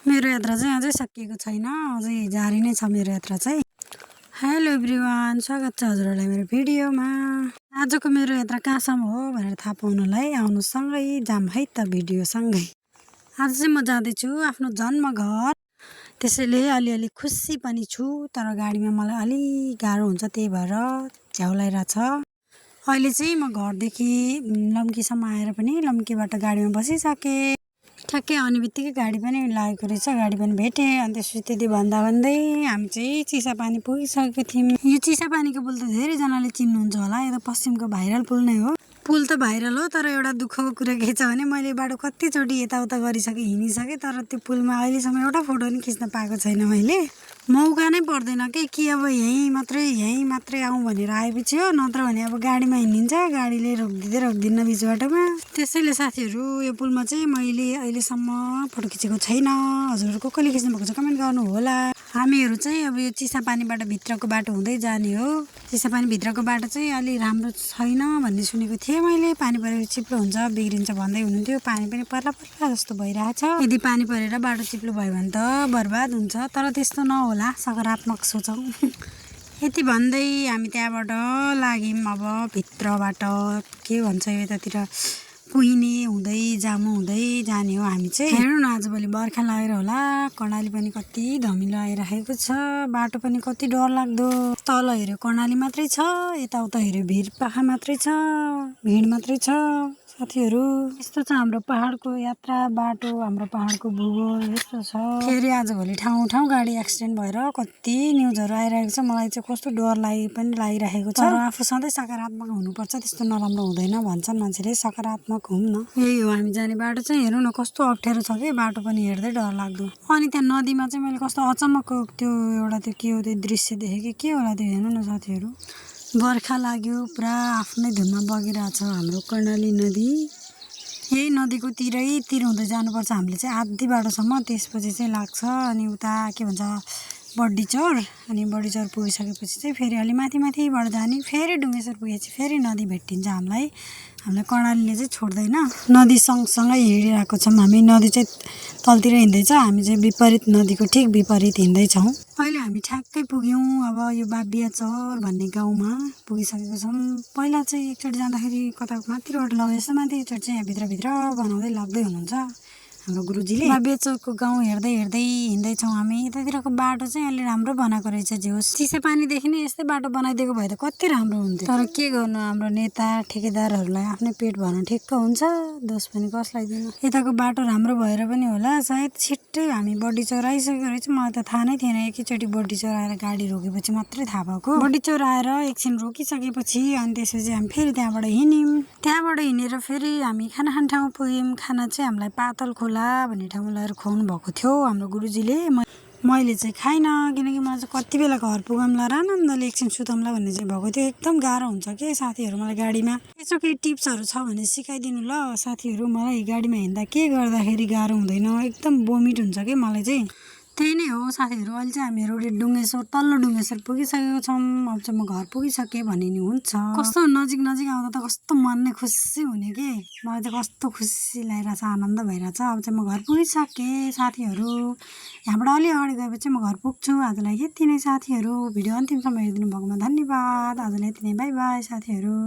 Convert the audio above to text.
मेरो यात्रा चाहिँ अझै सकिएको छैन, अझै जारी नै छ मेरो यात्रा चाहिँ। हेलो एभ्रिवान, स्वागत छ हजुरहरूलाई मेरो भिडियोमा। आजको मेरो यात्रा कहाँसम्म हो भनेर थाहा पाउनलाई आउनुसँगै जाम है त भिडियोसँगै। आज चाहिँ म जाँदैछु आफ्नो जन्म घर, त्यसैले अलिअलि खुसी पनि छु, तर गाडीमा मलाई अलि गाह्रो हुन्छ, त्यही भएर झ्याउलाइरहेछ। अहिले चाहिँ म घरदेखि लम्कीसम्म आएर पनि लम्कीबाट गाडीमा बसिसकेँ। ठ्याक्कै आउने बित्तिकै गाडी पनि लागेको रहेछ, गाडी पनि भेटेँ। अनि त्यसपछि त्यति भन्दै हामी चाहिँ चिसापानी पुगिसकेको थियौँ। यो चिसापानीको पुल त धेरैजनाले चिन्नुहुन्छ होला, यो त पश्चिमको भाइरल पुल नै हो। पुल त भाइरल हो, तर एउटा दुःखको कुरा के छ भने मैले बाटो कतिचोटि यताउता गरिसकेँ, हिँडिसकेँ, तर त्यो पुलमा अहिलेसम्म एउटा फोटो पनि खिच्न पाएको छैन मैले। मौका नै पर्दैन कि अब यहीँ मात्रै आउँ भनेर आएपछि हो, नत्र भने अब गाडीमा हिँडिन्छ, गाडीले रोक्दिन्न बिच बाटोमा। त्यसैले साथीहरू, यो पुलमा चाहिँ मैले अहिलेसम्म फोटो खिचेको छैन। हजुरहरू कसले खिच्नु भएको छ कमेन्ट गर्नु होला। हामीहरू चाहिँ अब यो चिसापानीबाट भित्रको बाटो हुँदै जाने हो। चिसापानी भित्रको बाटो चाहिँ अलि राम्रो छैन भन्ने सुनेको थिएँ मैले। पानी परेर चिप्लो हुन्छ, बिग्रिन्छ भन्दै हुनुहुन्थ्यो। पानी पनि पर्ला जस्तो भइरहेछ। यदि पानी परेर बाटो चिप्लो भयो भने त बर्बाद हुन्छ, तर त्यस्तो नहोला, सकारात्मक सोचौँ। यति भन्दै हामी त्यहाँबाट लाग्यौँ अब भित्रबाट, के भन्छ यतातिर कुहिने हुँदै जामु हुँदै जाने हो हामी चाहिँ। हेर्नु न, आजभोलि बर्खा लागेर होला, कर्णाली पनि कति धमिलो आइरहेको छ, बाटो पनि कति डरलाग्दो। तल हेऱ्यो कर्णाली मात्रै छ, यताउता हेऱ्यो भिरपाखा मात्रै छ, भिड मात्रै छ। साथीहरू, यस्तो छ हाम्रो पहाडको यात्रा बाटो, हाम्रो पहाडको भूगोल यस्तो छ। फेरि आजभोलि ठाउँ गाडी एक्सिडेन्ट भएर कति न्युजहरू आइरहेको छ। मलाई चाहिँ कस्तो डर लागिरहेको छ। तर आफू सधैँ सकारात्मक हुनुपर्छ, त्यस्तो नराम्रो हुँदैन भन्छन् मान्छेले, सकारात्मक हुँ न। यही हो हामी जाने बाटो चाहिँ। हेर्नु न कस्तो अप्ठ्यारो छ कि बाटो पनि हेर्दै डर लाग्दो। अनि त्यहाँ नदीमा चाहिँ मैले कस्तो अचम्मको त्यो एउटा त्यो के हो त्यो दृश्य देखेँ कि के होला त्यो। हेर्नु न साथीहरू, बर्खा लाग्यो, पुरा आफ्नै धुनमा बगिरहेछ हाम्रो कर्णाली नदी। यही नदीको तिर हुँदै जानुपर्छ हामीले चाहिँ आधी बाटोसम्म, त्यसपछि चाहिँ लाग्छ अनि उता के भन्छ बड्डीचौर। अनि बड्डीचौर पुगिसकेपछि चाहिँ फेरि अलि माथिबाट जाने, फेरि डुङ्गेश्वर पुगेपछि फेरि नदी भेटिन्छ हामीलाई कर्णालीले चाहिँ छोड्दैन। नदी सँगसँगै हिँडिरहेको छौँ हामी। नदी चाहिँ तलतिर हिँड्दैछ, हामी चाहिँ विपरीत, नदीको ठिक विपरीत हिँड्दैछौँ। अहिले हामी ठ्याक्कै पुग्यौँ अब यो बाबियाचौर भन्ने गाउँमा पुगिसकेको छौँ। पहिला चाहिँ एकचोटि जाँदाखेरि कता माथिबाट लग्यो जस्तो, माथि एकचोटि चाहिँ यहाँ भित्र बनाउँदै लाग्दै हुनुहुन्छ हाम्रो गुरुजीले। बाबियाचौरको गाउँ हेर्दै हिँड्दैछौँ हामी। यतातिरको बाटो चाहिँ अलि राम्रो बनाएको रहेछ, जे होस्। चिसापानीदेखि नै यस्तै बाटो बनाइदिएको भए त कति राम्रो हुन्थ्यो। तर के गर्नु, हाम्रो नेता ठेकेदारहरूलाई आफ्नै पेट भर्न ठिक्क हुन्छ, दोष पनि कसलाई दिनु। यताको बाटो राम्रो भएर पनि होला सायद छिट्टै हामी बड्डीचौर आइसकेको रहेछ। मलाई त थाहा नै थिएन, एकैचोटि बड्डीचौर आएर गाडी रोकेपछि मात्रै थाहा भएको। बड्डीचौर आएर एकछिन रोकिसकेपछि अनि त्यसपछि हामी फेरि त्यहाँबाट हिँड्यौँ। त्यहाँबाट हिँडेर फेरि हामी खाना खाने ठाउँ पुग्यौँ। खाना चाहिँ हामीलाई पातल खोला भन्ने ठाउँमा लगेर खुवाउनु भएको थियो हाम्रो गुरुजीले। मैले चाहिँ खाइनँ, किनकि मलाई चाहिँ कति बेला घर पुगाउँला र आनन्दले एकछिन सुताउँला भन्ने चाहिँ भएको थियो। एकदम गाह्रो हुन्छ के साथीहरू मलाई गाडीमा। यसो केही टिप्सहरू छ भने सिकाइदिनु ल साथीहरू। मलाई गाडीमा हिँड्दा के गर्दाखेरि गाह्रो हुँदैन, एकदम बोमिट हुन्छ कि मलाई चाहिँ। त्यही नै हो साथीहरू। अहिले चाहिँ हामीहरू डुङ्गेश्वर, तल्लो डुङ्गेश्वर पुगिसकेको छौँ। अब चाहिँ म घर पुगिसकेँ भन्ने नि हुन्छ। कस्तो नजिक आउँदा त कस्तो मन नै खुसी हुने कि, मलाई चाहिँ कस्तो खुसी लागिरहेछ, आनन्द भइरहेछ। अब चाहिँ म घर पुगिसकेँ साथीहरू। यहाँबाट अलि अगाडि गएपछि म घर पुग्छु। आजलाई यति नै साथीहरू। भिडियो अन्तिमसम्म हेरिदिनु भएकोमा धन्यवाद। आजलाई यति नै, बाई बाई साथीहरू।